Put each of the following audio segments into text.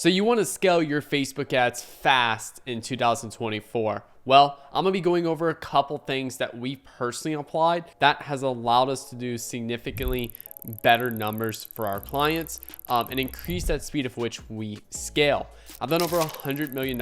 So you want to scale your Facebook ads fast in 2024. Well, I'm going to be going over a couple things that we personally applied that has allowed us to do significantly better numbers for our clients and increase that speed of which we scale. I've done over $100 million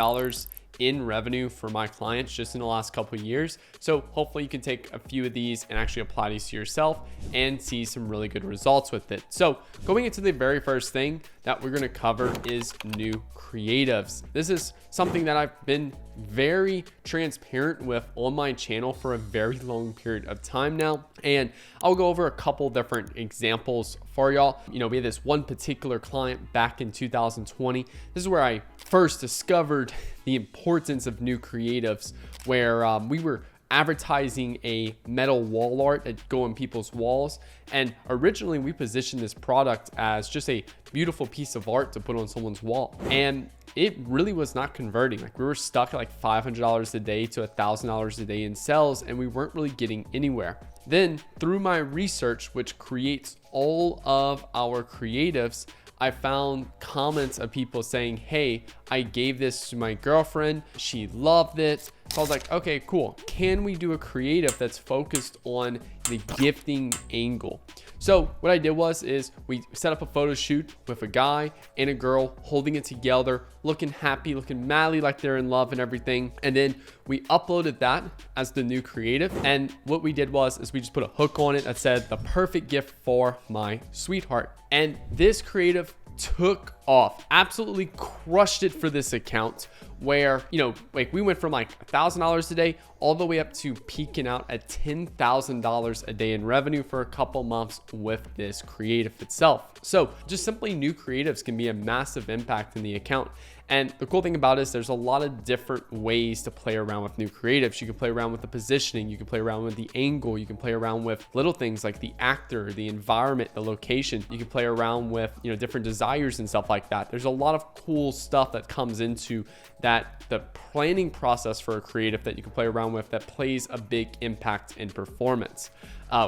in revenue for my clients just in the last couple of years. So hopefully you can take a few of these and actually apply these to yourself and see some really good results with it. So going into the very first thing that we're going to cover is new creatives. This is something that I've been very transparent with on my channel for a very long period of time now. And I'll go over a couple different examples for y'all. We had this one particular client back in 2020. This is where I first discovered the importance of new creatives, where we were advertising a metal wall art that go on people's walls. And originally we positioned this product as just a beautiful piece of art to put on someone's wall. And it really was not converting. Like, we were stuck at like $500 a day to $1,000 a day in sales, and we weren't really getting anywhere. Then through my research, which creates all of our creatives, I found comments of people saying, hey, I gave this to my girlfriend, she loved it. So I was like, okay, cool. Can we do a creative that's focused on the gifting angle? So what I did is we set up a photo shoot with a guy and a girl holding it together, looking happy, looking madly like they're in love and everything. And then we uploaded that as the new creative. And what we did is we just put a hook on it that said the perfect gift for my sweetheart. And this creative took off, absolutely crushed it for this account, where, like, we went from like $1,000 a day all the way up to peaking out at $10,000 a day in revenue for a couple months with this creative itself. So just simply new creatives can be a massive impact in the account. And the cool thing about it is there's a lot of different ways to play around with new creatives. You can play around with the positioning, you can play around with the angle, you can play around with little things like the actor, the environment, the location. You can play around with, different desires and stuff like that. There's a lot of cool stuff that comes into that, the planning process for a creative that you can play around with that plays a big impact in performance.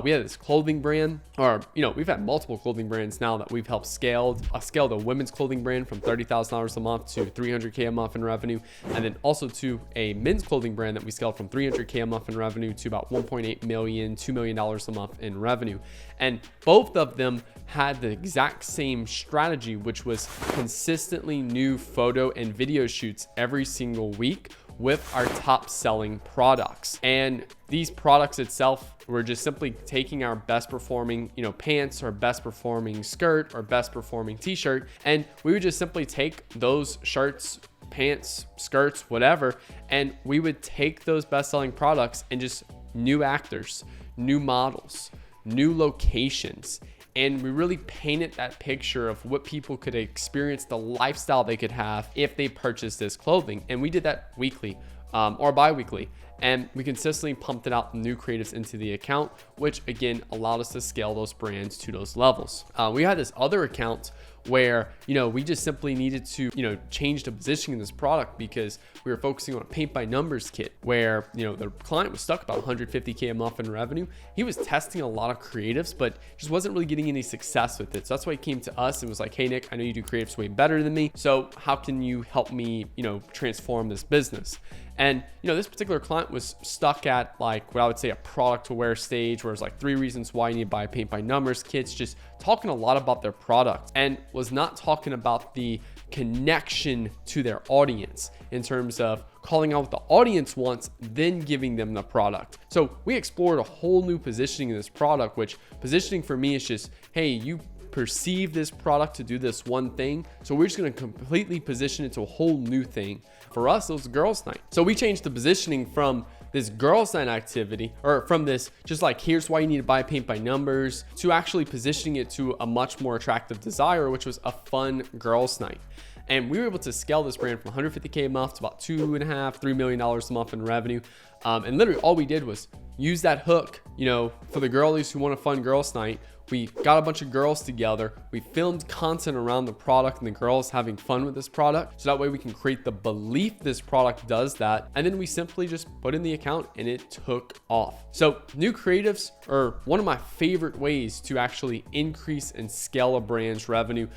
We had this clothing brand, or, we've had multiple clothing brands now that we've helped scale a women's clothing brand from $30,000 a month to $300K a month in revenue. And then also to a men's clothing brand that we scaled from $300K a month in revenue to about $1.8 million, $2 million a month in revenue. And both of them had the exact same strategy, which was consistently new photo and video shoots every single week with our top selling products. And these products itself were just simply taking our best performing, pants, or best performing skirt, or best performing t-shirt. And we would just simply take those shirts, pants, skirts, whatever, and we would take those best selling products and just new actors, new models, new locations. And we really painted that picture of what people could experience, the lifestyle they could have if they purchased this clothing. And we did that weekly or bi-weekly. And we consistently pumped it out new creatives into the account, which again allowed us to scale those brands to those levels. We had this other account where, we just simply needed to, change the positioning of this product because we were focusing on a paint by numbers kit where, the client was stuck about $150K a month in revenue. He was testing a lot of creatives, but just wasn't really getting any success with it. So that's why he came to us and was like, hey, Nick, I know you do creatives way better than me. So how can you help me, transform this business? And, this particular client was stuck at like what I would say a product aware stage, where it's like 3 reasons why you need to buy paint by numbers kits, just talking a lot about their product and was not talking about the connection to their audience in terms of calling out what the audience wants, then giving them the product. So we explored a whole new positioning in this product, which positioning for me is just, hey, you perceive this product to do this one thing, so we're just going to completely position it to a whole new thing. For us, it was girls' night. So we changed the positioning from this girls' night activity, or from this just like, here's why you need to buy paint by numbers, to actually positioning it to a much more attractive desire, which was a fun girls' night. And we were able to scale this brand from $150K a month to about $2.5–3 million a month in revenue. And literally all we did was use that hook, for the girlies who want a fun girls' night. We got a bunch of girls together. We filmed content around the product and the girls having fun with this product. So that way we can create the belief this product does that. And then we simply just put in the account and it took off. So new creatives are one of my favorite ways to actually increase and scale a brand's revenue.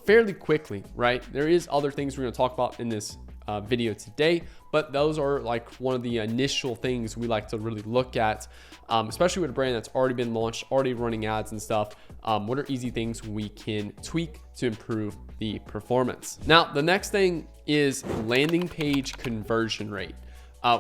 fairly quickly, right? There is other things we're going to talk about in this video today, but those are like one of the initial things we like to really look at, especially with a brand that's already been launched, already running ads and stuff. What are easy things we can tweak to improve the performance? Now, the next thing is landing page conversion rate.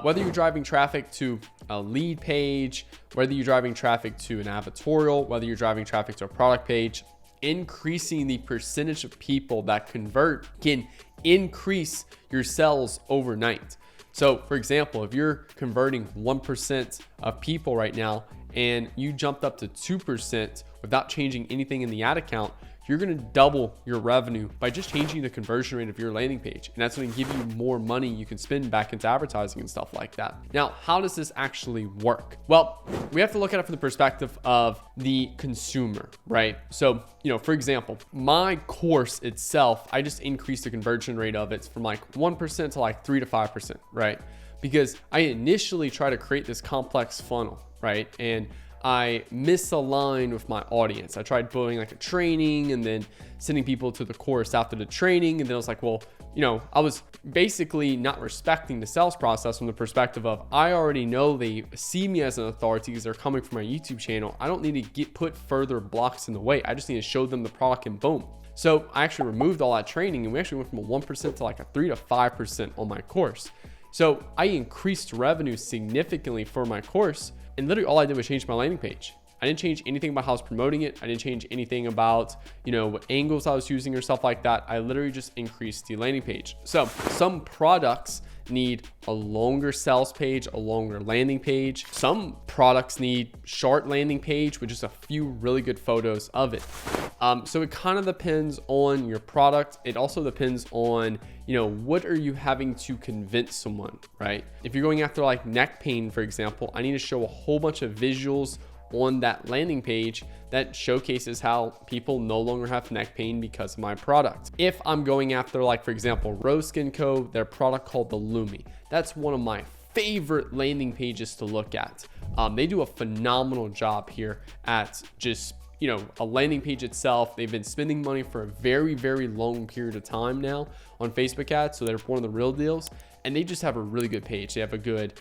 Whether you're driving traffic to a lead page, whether you're driving traffic to an advertorial, whether you're driving traffic to a product page, increasing the percentage of people that convert can increase your sales overnight. So for example, if you're converting 1% of people right now and you jumped up to 2% without changing anything in the ad account, you're going to double your revenue by just changing the conversion rate of your landing page. And that's going to give you more money you can spend back into advertising and stuff like that. Now, how does this actually work? Well, we have to look at it from the perspective of the consumer, right? So, for example, my course itself, I just increased the conversion rate of it from like 1% to like 3 to 5%, right? Because I initially tried to create this complex funnel, right? And I misaligned with my audience. I tried building like a training and then sending people to the course after the training. And then I was like, well, I was basically not respecting the sales process from the perspective of, I already know they see me as an authority because they're coming from my YouTube channel. I don't need to put further blocks in the way. I just need to show them the product and boom. So I actually removed all that training and we actually went from a 1% to like a 3 to 5% on my course. So I increased revenue significantly for my course. And literally all I did was change my landing page. I didn't change anything about how I was promoting it. I didn't change anything about, what angles I was using or stuff like that. I literally just increased the landing page. So some products need a longer sales page, a longer landing page. Some products need short landing page with just a few really good photos of it. So it kind of depends on your product. It also depends on, what are you having to convince someone, right? If you're going after like neck pain, for example, I need to show a whole bunch of visuals on that landing page that showcases how people no longer have neck pain because of my product. If I'm going after, like, for example, Rose Skin Co., their product called the Lumi, that's one of my favorite landing pages to look at. They do a phenomenal job here at just a landing page itself. They've been spending money for a very, very long period of time now on Facebook ads. So they're one of the real deals. And they just have a really good page. They have a good,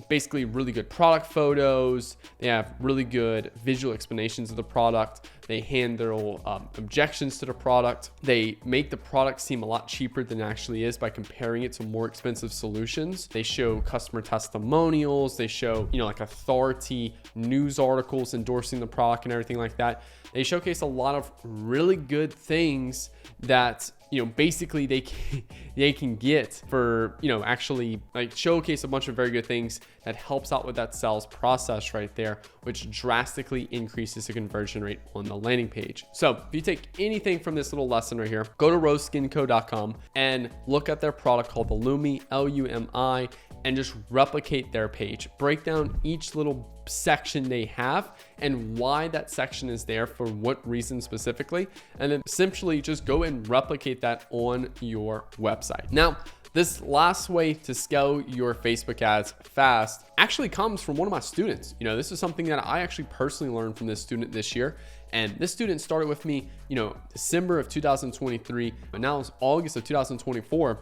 basically really good product photos. They have really good visual explanations of the product. They handle objections to the product. They make the product seem a lot cheaper than it actually is by comparing it to more expensive solutions. They show customer testimonials. They show, like authority news articles endorsing the product and everything like that. They showcase a lot of really good things that, basically they can get for, actually like showcase a bunch of very good things that helps out with that sales process right there, which drastically increases the conversion rate on the landing page. So if you take anything from this little lesson right here, go to roseskinco.com and look at their product called the Lumi, Lumi, and just replicate their page. Break down each little section they have and why that section is there for what reason specifically, and then essentially just go and replicate that on your website. Now, this last way to scale your Facebook ads fast actually comes from one of my students. This is something that I actually personally learned from this student this year. And this student started with me, December of 2023, and now it's August of 2024,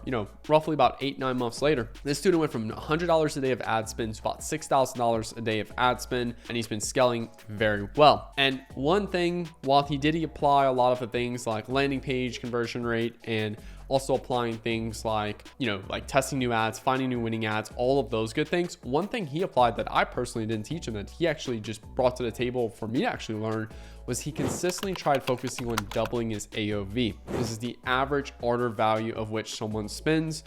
roughly about 8-9 months later. This student went from $100 a day of ad spend to about $6,000 a day of ad spend, and he's been scaling very well. And one thing, while he apply a lot of the things like landing page conversion rate and also applying things like, like testing new ads, finding new winning ads, all of those good things. One thing he applied that I personally didn't teach him, that he actually just brought to the table for me to actually learn, was he consistently tried focusing on doubling his AOV. This is the average order value of which someone spends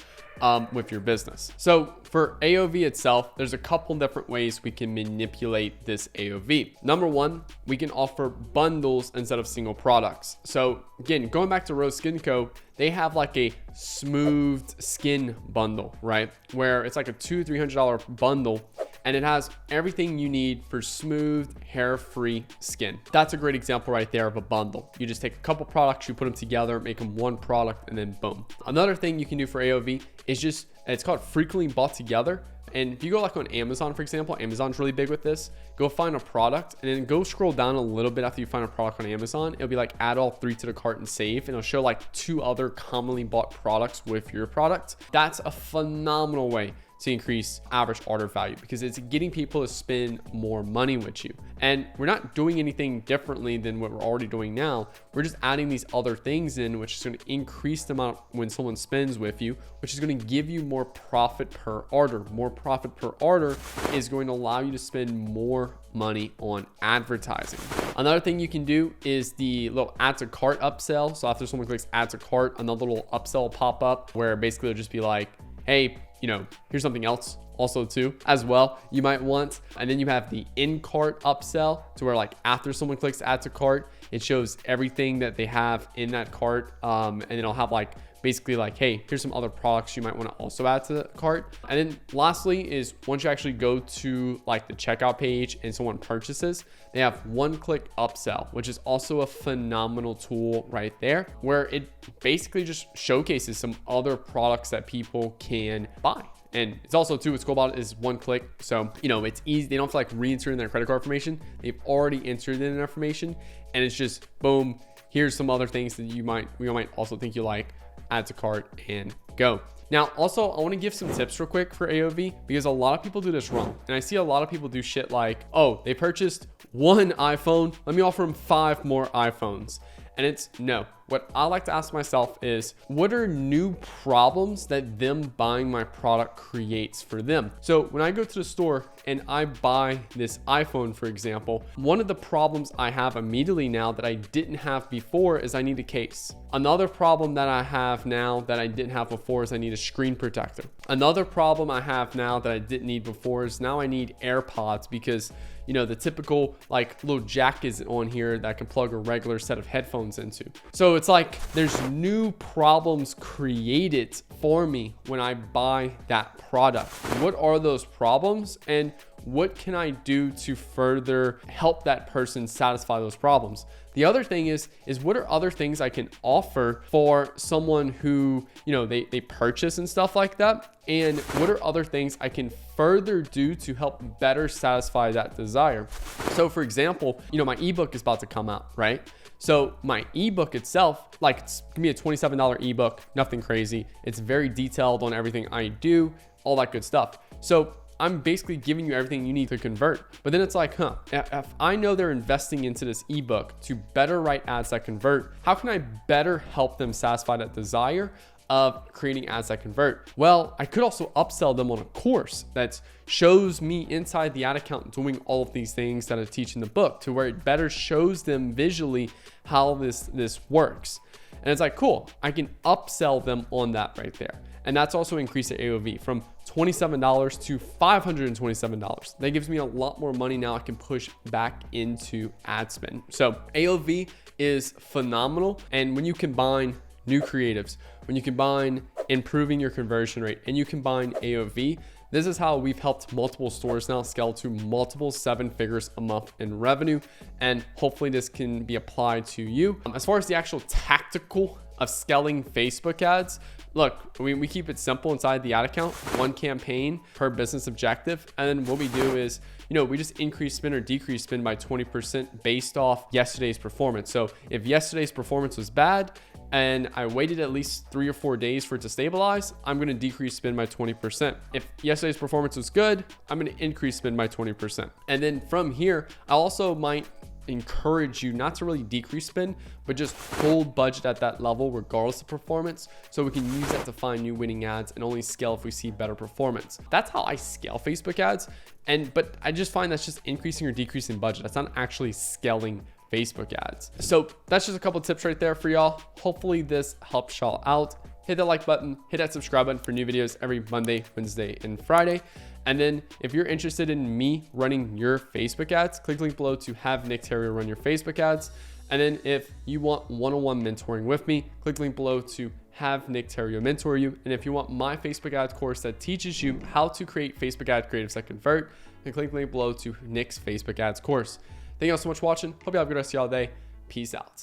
with your business. So for AOV itself, there's a couple different ways we can manipulate this AOV. Number one, we can offer bundles instead of single products. So again, going back to Rose Skin Co., they have like a smoothed skin bundle, right? Where it's like a $200-$300 bundle, and it has everything you need for smooth, hair-free skin. That's a great example right there of a bundle. You just take a couple products, you put them together, make them one product, and then boom. Another thing you can do for AOV is it's called frequently bought together. And if you go like on Amazon, for example, Amazon's really big with this. Go find a product and then go scroll down a little bit after you find a product on Amazon. It'll be like add all 3 to the cart and save, and it'll show like 2 other commonly bought products with your product. That's a phenomenal way to increase average order value because it's getting people to spend more money with you. And we're not doing anything differently than what we're already doing now. We're just adding these other things in, which is going to increase the amount when someone spends with you, which is going to give you more profit per order. More profit per order is going to allow you to spend more money on advertising. Another thing you can do is the little add to cart upsell. So after someone clicks add to cart, another little upsell will pop up where basically it'll just be like, hey, here's something else also too as well you might want. And then you have the in cart upsell to where like after someone clicks add to cart, it shows everything that they have in that cart. And then I'll have like basically like, hey, here's some other products you might want to also add to the cart. And then lastly is once you actually go to like the checkout page and someone purchases, they have one click upsell, which is also a phenomenal tool right there, where it basically just showcases some other products that people can buy. And it's also too, what's cool about it is one click. So, it's easy. They don't have to like re-enter in their credit card information. They've already entered in their information, and it's just boom. Here's some other things that we might also think you like. Add to cart and go. Now, also, I want to give some tips real quick for AOV because a lot of people do this wrong. And I see a lot of people do shit like, oh, they purchased 1 iPhone. Let me offer them 5 more iPhones. And it's no. What I like to ask myself is, what are new problems that them buying my product creates for them? So when I go to the store and I buy this iPhone, for example, one of the problems I have immediately now that I didn't have before is I need a case. Another problem that I have now that I didn't have before is I need a screen protector. Another problem I have now that I didn't need before is now I need AirPods because the typical like little jack is on here that I can plug a regular set of headphones into. So it's like there's new problems created for me when I buy that product. What are those problems and what can I do to further help that person satisfy those problems? The other thing is what are other things I can offer for someone who, they purchase and stuff like that? And what are other things I can further do to help better satisfy that desire? So for example, my ebook is about to come out, right? So my ebook itself, like it's gonna be a $27 ebook, nothing crazy. It's very detailed on everything I do, all that good stuff. So I'm basically giving you everything you need to convert. But then it's like, if I know they're investing into this ebook to better write ads that convert, how can I better help them satisfy that desire of creating ads that convert? Well, I could also upsell them on a course that shows me inside the ad account doing all of these things that I teach in the book, to where it better shows them visually how this works. And it's like, cool, I can upsell them on that right there. And that's also increased the AOV from $27 to $527. That gives me a lot more money now I can push back into ad spend. So AOV is phenomenal. And when you combine new creatives, when you combine improving your conversion rate, and you combine AOV, this is how we've helped multiple stores now scale to multiple 7 figures a month in revenue. And hopefully this can be applied to you. As far as the actual tactical of scaling Facebook ads, look, we keep it simple inside the ad account, 1 campaign per business objective. And then what we do is, we just increase spend or decrease spend by 20% based off yesterday's performance. So if yesterday's performance was bad and I waited at least 3 or 4 days for it to stabilize, I'm going to decrease spend by 20%. If yesterday's performance was good, I'm going to increase spend by 20%. And then from here, I also might encourage you not to really decrease spend, but just hold budget at that level regardless of performance, so we can use that to find new winning ads and only scale if we see better performance. That's how I scale Facebook ads. But I just find that's just increasing or decreasing budget. That's not actually scaling Facebook ads. So that's just a couple tips right there for y'all. Hopefully this helps y'all out. Hit that like button, hit that subscribe button for new videos every Monday, Wednesday, and Friday. And then if you're interested in me running your Facebook ads, click the link below to have Nick Theriot run your Facebook ads. And then if you want one-on-one mentoring with me, click the link below to have Nick Theriot mentor you. And if you want my Facebook ads course that teaches you how to create Facebook ad creatives that convert, then click the link below to Nick's Facebook ads course. Thank you all so much for watching. Hope you have a good rest of y'all day. Peace out.